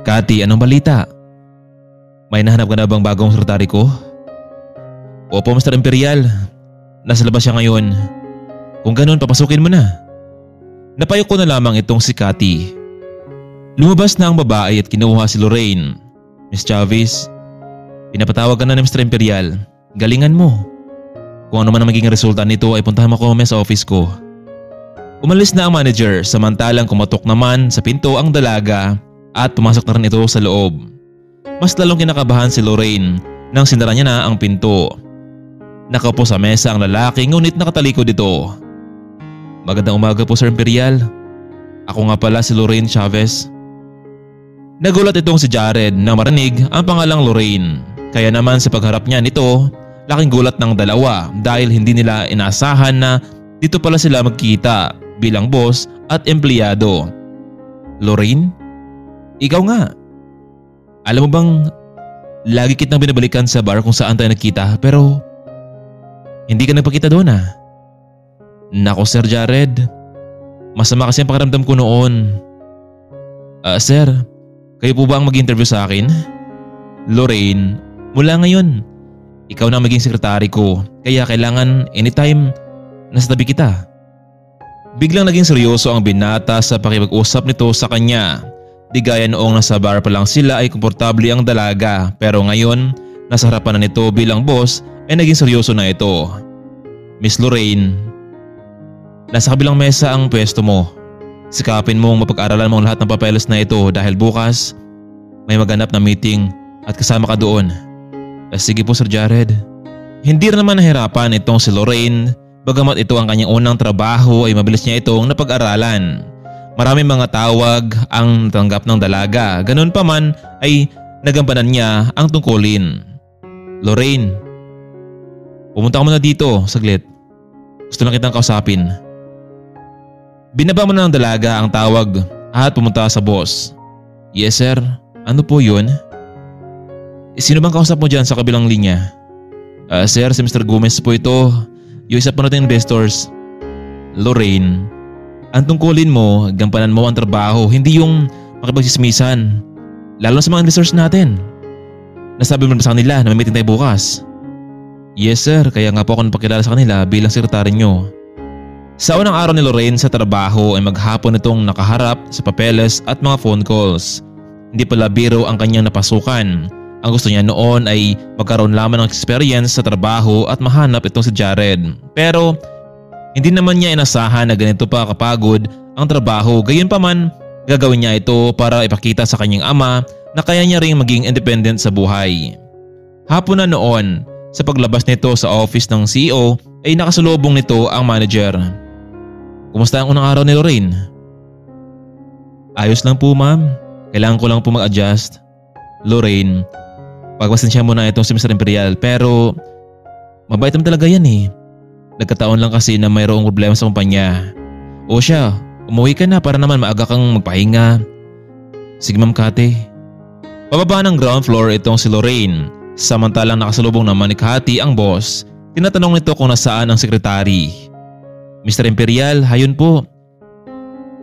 Cathy, anong balita? May nahanap ka na bang bagong sekretary ko? Opo, Mr. Imperial. Nasa labas siya ngayon. Kung ganun, papasukin mo na. Napayo ko na lamang itong si Cathy. Lumabas na ang babae at kinuha si Lorraine. Miss Chavez, pinapatawag ka na ni Mr. Imperial. Galingan mo. Kung ano man ang magiging resulta nito ay puntahan mo ko sa office ko. Umalis na ang manager samantalang kumatok naman sa pinto ang dalaga at pumasok na rin ito sa loob. Mas lalong kinakabahan si Lorraine nang sinara niya na ang pinto. Nakaupo sa mesa ang lalaki ngunit nakatalikod ito. Magandang umaga po Sir Imperial. Ako nga pala si Lorraine Chavez. Nagulat itong si Jared na marinig ang pangalang Lorraine. Kaya naman sa pagharap niya nito, laking gulat ng dalawa dahil hindi nila inaasahan na dito pala sila magkita bilang boss at empleyado. Lorraine? Ikaw nga. Alam mo bang lagi kitang binabalikan sa bar kung saan tayo nagkita pero hindi ka nagpakita doon ah. Nako Sir Jared, masama kasi ang pakiramdam ko noon. Sir, kayo po ba ang mag-interview sa akin? Lorraine, mula ngayon, ikaw na ang maging sekretary ko kaya kailangan anytime nasa tabi kita. Biglang naging seryoso ang binata sa pakipag-usap nito sa kanya. Di gaya noong nasa bar pa lang sila ay komportable ang dalaga pero ngayon nasa harapan na nito bilang boss ay naging seryoso na ito. Miss Lorraine, nasa kabilang mesa ang pwesto mo. Sikapin mong mapag-aralan mo ang lahat ng papeles na ito dahil bukas may maganap na meeting at kasama ka doon. Sige po Sir Jared. Hindi rin naman nahirapan itong si Lorraine bagamat ito ang kanyang unang trabaho ay mabilis niya itong napag-aralan. Maraming mga tawag ang natanggap ng dalaga. Ganun pa man ay nagampanan niya ang tungkulin. Lorraine, pumunta ka muna dito saglit. Gusto lang kitang kausapin. Binaba mo na ng dalaga ang tawag at pumunta sa boss. Yes sir, ano po yun? Sino bang kausap mo dyan sa kabilang linya? Sir, si Mr. Gomez po ito. Yung isa pa natin investors. Lorraine, ang tungkulin mo, gampanan mo ang trabaho, hindi yung makipagsismisan. Lalo na sa mga investors natin. Nasabi mo ba sa kanila na may meeting tayo bukas? Yes sir, kaya nga po ako napakilala sa kanila bilang sekretary nyo. Sa unang araw ni Lorraine sa trabaho ay maghapon itong nakaharap sa papeles at mga phone calls. Hindi pala biro ang kanyang napasukan. Ang gusto niya noon ay magkaroon lamang ng experience sa trabaho at mahanap itong si Jared. Pero hindi naman niya inasahan na ganito pa kapagod ang trabaho. Gayunpaman, gagawin niya ito para ipakita sa kanyang ama na kaya niya ring maging independent sa buhay. Hapon na noon, sa paglabas nito sa office ng CEO ay nakasalubong nito ang manager. Kumusta ang unang araw ni Lorraine? Ayos lang po ma'am. Kailangan ko lang po mag-adjust. Lorraine, pagpasensya mo na itong si Mr. Imperial pero mabait naman talaga yan eh. Nagkataon lang kasi na mayroong problema sa kumpanya. O siya, umuwi ka na para naman maaga kang magpahinga. Sige ma'am Cathy. Pababa ng ground floor itong si Lorraine. Samantalang nakasalubong naman ni Cathy ang boss. Tinatanong nito kung nasaan ang sekretary. Mr. Imperial, hayun po.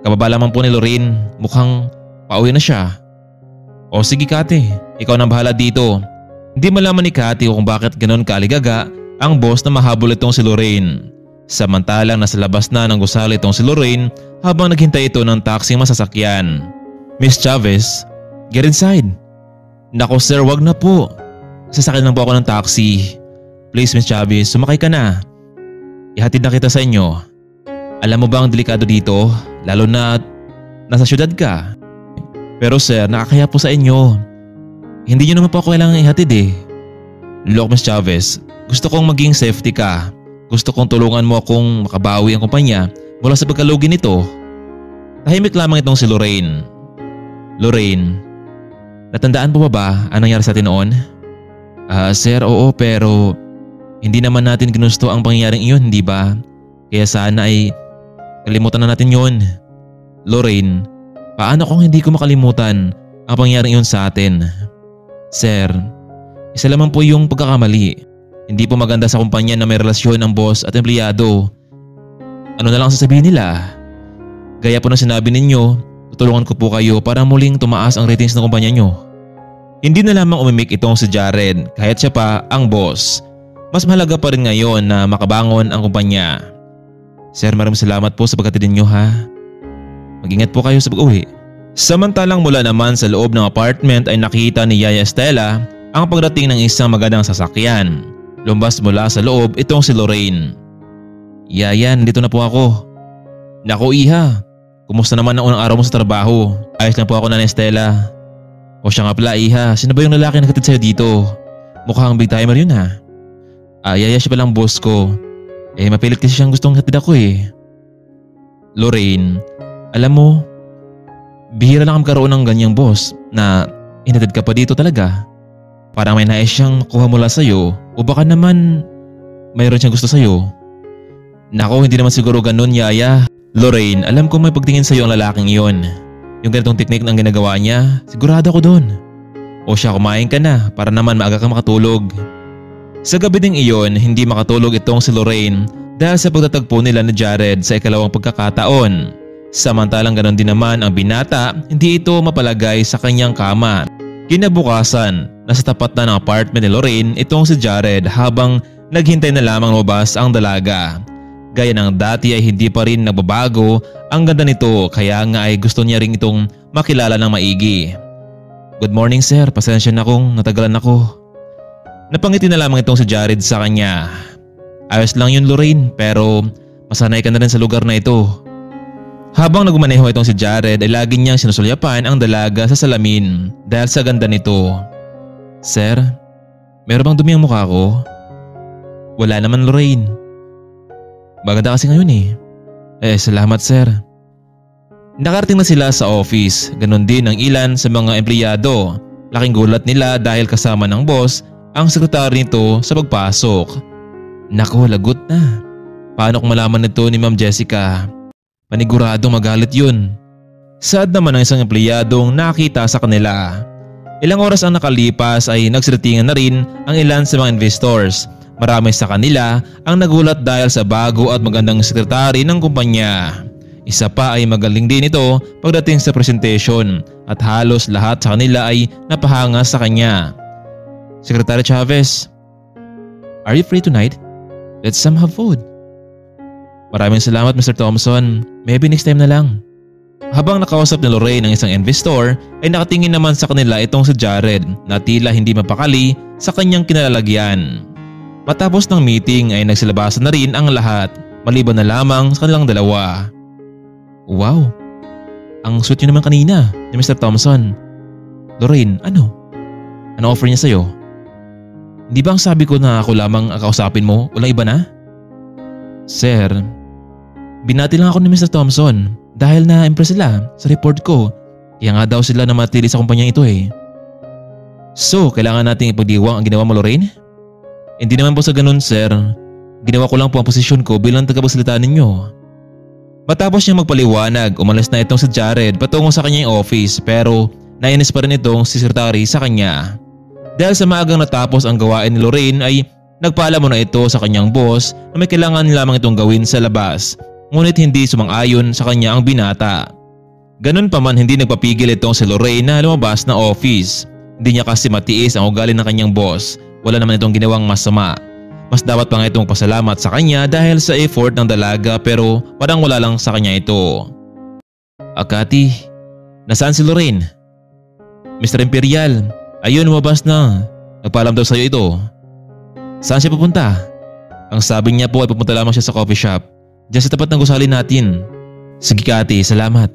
Kababa lamang po ni Lorraine, mukhang pauwi na siya. O sige Cathy, ikaw nang bahala dito. Hindi malaman ni Cathy kung bakit ganon kaaligaga ang boss na mahabol itong si Lorraine. Samantalang nasa labas na ng gusali itong si Lorraine habang naghintay ito ng taxing masasakyan. Miss Chavez, get inside. Nako sir, wag na po. Sasakyan lang po ako ng taxi. Please Miss Chavez, sumakay ka na. Ihatid na kita sa inyo. Alam mo ba ang delikado dito? Lalo na nasa syudad ka. Pero sir, nakakaya po sa inyo. Hindi nyo naman po ako kailangan ihatid eh. Look Miss Chavez, gusto kong maging safety ka. Gusto kong tulungan mo akong makabawi ang kumpanya mula sa pagkalugi nito. Tahimik lamang itong si Lorraine. Lorraine, natandaan po ba ang nangyari sa atin noon? Sir, oo pero hindi naman natin ginusto ang pangyayaring iyon, hindi ba? Kaya sana ay kalimutan na natin yon. Lorraine, paano kung hindi ko makalimutan ang pangyayaring iyon sa atin? Sir, isa lamang po yung pagkakamali. Hindi po maganda sa kumpanya na may relasyon ang boss at empleyado. Ano na lang sasabihin nila? Gaya po ng sinabi ninyo, Tutulungan ko po kayo para muling tumaas ang ratings ng kumpanya nyo. Hindi na lamang umimik itong si Jared kahit siya pa ang boss. Mas mahalaga pa rin ngayon na makabangon ang kumpanya. Sir, maraming salamat po sa pagkatid nyo ha. Mag-ingat po kayo sa pag-uwi. Samantalang mula naman sa loob ng apartment ay nakita ni Yaya Estela ang pagdating ng isang magandang sasakyan. Lumabas mula sa loob itong si Lorraine. Yaya, nandito na po ako. Naku Iha, kumusta naman ang unang araw mo sa trabaho? Ayos lang po ako na Estela. O siya nga pala Iha, sino ba yung lalaki na nakatid sa'yo dito? Mukhang big timer yun ha. Yaya, siya palang boss ko. Mapilit kasi siyang gustong hatid ako eh. Lorraine, alam mo, bihira lang magkaroon ng ganyang boss na inatid ka pa dito talaga. Parang may nais siyang makuha mula sa'yo o baka naman mayroon siyang gusto sa'yo. Nako, hindi naman siguro ganun Yaya. Lorraine, alam ko may pagtingin sa'yo ang lalaking iyon. Yung ganitong teknik ng ginagawa niya, sigurado ako doon. O siya, kumain ka na para naman maaga ka makatulog. Sa gabi ding iyon, hindi makatulog itong si Lorraine dahil sa pagtatagpo nila ni Jared sa ikalawang pagkakataon. Samantalang ganon din naman ang binata, hindi ito mapalagay sa kanyang kama. Kinabukasan, nasa tapat na ng apartment ni Lorraine itong si Jared habang naghintay na lamang lumabas ang dalaga. Gaya ng dati ay hindi pa rin nagbabago ang ganda nito kaya nga ay gusto niya ring itong makilala ng maigi. Good morning sir, pasensya na kung natagalan ako. Napangiti na lamang itong si Jared sa kanya. Ayos lang yun Lorraine pero masanay ka na rin sa lugar na ito. Habang nagmaneho itong si Jared ay lagi niyang sinusulyapan ang dalaga sa salamin dahil sa ganda nito. Sir, meron bang dumi ang mukha ko? Wala naman Lorraine. Maganda kasi ngayon eh. Salamat sir. Nakarating na sila sa office, ganon din ang ilan sa mga empleyado. Laking gulat nila dahil kasama ng boss ang sekretary nito sa pagpasok. Nako, lagot na. Paano kung malaman nito ni Ma'am Jessica? Paniguradong magalit yun. Sad naman ang isang empleyadong nakita sa kanila. Ilang oras ang nakalipas ay nagsidatingan na rin ang ilan sa mga investors. Marami sa kanila ang nagulat dahil sa bago at magandang sekretary ng kumpanya. Isa pa ay magaling din ito pagdating sa presentation at halos lahat sa kanila ay napahanga sa kanya. Secretary Chavez, are you free tonight? Let's some have food. Maraming salamat Mr. Thompson, maybe next time na lang. Habang nakausap ni Lorraine ang isang investor ay nakatingin naman sa kanila itong si Jared na tila hindi mapakali sa kanyang kinalalagyan. Matapos ng meeting ay nagsilabasan na rin ang lahat maliban na lamang sa kanilang dalawa. Wow, ang sweet nyo naman kanina ni Mr. Thompson. Lorraine, ano? Ano offer niya sa'yo? Hindi ba ang sabi ko na ako lamang ang kausapin mo? Walang iba na? Sir, binati lang ako ni Mr. Thompson dahil na-impress sila sa report ko. Kaya nga daw sila na matili sa kumpanyang ito eh. So, kailangan nating ipagdiwang ang ginawa mo Lorraine? Hindi naman po sa ganun sir. Ginawa ko lang po ang posisyon ko bilang tagapagsalita ninyo. Matapos niya magpaliwanag, umalis na itong si Jared patungo sa kanyang office pero nainis pa rin itong si secretary sa kanya. Dahil sa maagang natapos ang gawain ni Lorraine ay nagpaalam muna ito sa kanyang boss na may kailangan lamang itong gawin sa labas. Ngunit hindi sumang-ayon sa kanya ang binata. Ganun pa man hindi nagpapigil itong si Lorraine na lumabas na office. Hindi niya kasi matiis ang ugali ng kanyang boss. Wala naman itong ginawang masama. Mas dapat pa nga itong pasalamat sa kanya dahil sa effort ng dalaga pero parang wala lang sa kanya ito. Akati, nasaan si Lorraine? Mr. Imperial, ayun lumabas na. Nagpaalam daw sa'yo ito. Saan siya pupunta? Ang sabi niya po ay pupunta lamang siya sa coffee shop. Diyan sa tapat ng gusali natin. Sige Kati, salamat.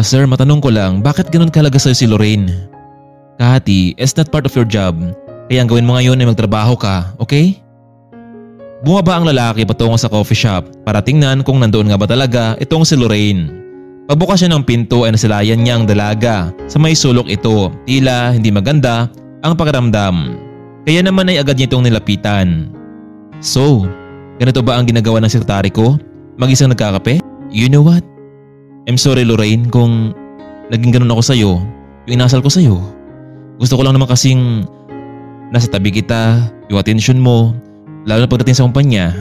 Sir, matanong ko lang, bakit ganun kalaga sa'yo si Lorraine? Kati, it's not part of your job. Kaya ang gawin mo ngayon ay magtrabaho ka, okay? Bumaba ang lalaki patungo sa coffee shop para tingnan kung nandoon nga ba talaga itong si Lorraine. Pagbukas siya ng pinto ay nasilayan niya ang dalaga. Sa may sulok ito, tila hindi maganda ang pakiramdam. Kaya naman ay agad niya itong nilapitan. So, ganito ba ang ginagawa ng sekretary ko? Mag-isang nagkakape? You know what? I'm sorry Lorraine kung naging ganun ako sa'yo. Yung inasal ko sa'yo. Gusto ko lang naman kasing nasa tabi kita, yung atensyon mo, lalo na pagdating sa kumpanya.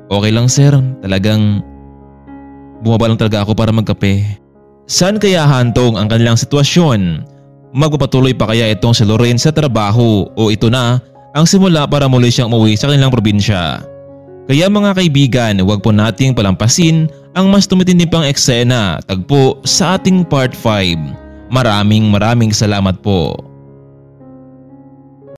Okay lang sir, talagang bumaba lang talaga ako para magkape. Saan kaya hantong ang kanilang sitwasyon? Magpapatuloy pa kaya itong si Loren sa trabaho o ito na ang simula para muli siyang umuwi sa kanilang probinsya? Kaya mga kaibigan, huwag po nating palampasin ang mas tumitindi pang eksena tagpo sa ating part 5. Maraming salamat po.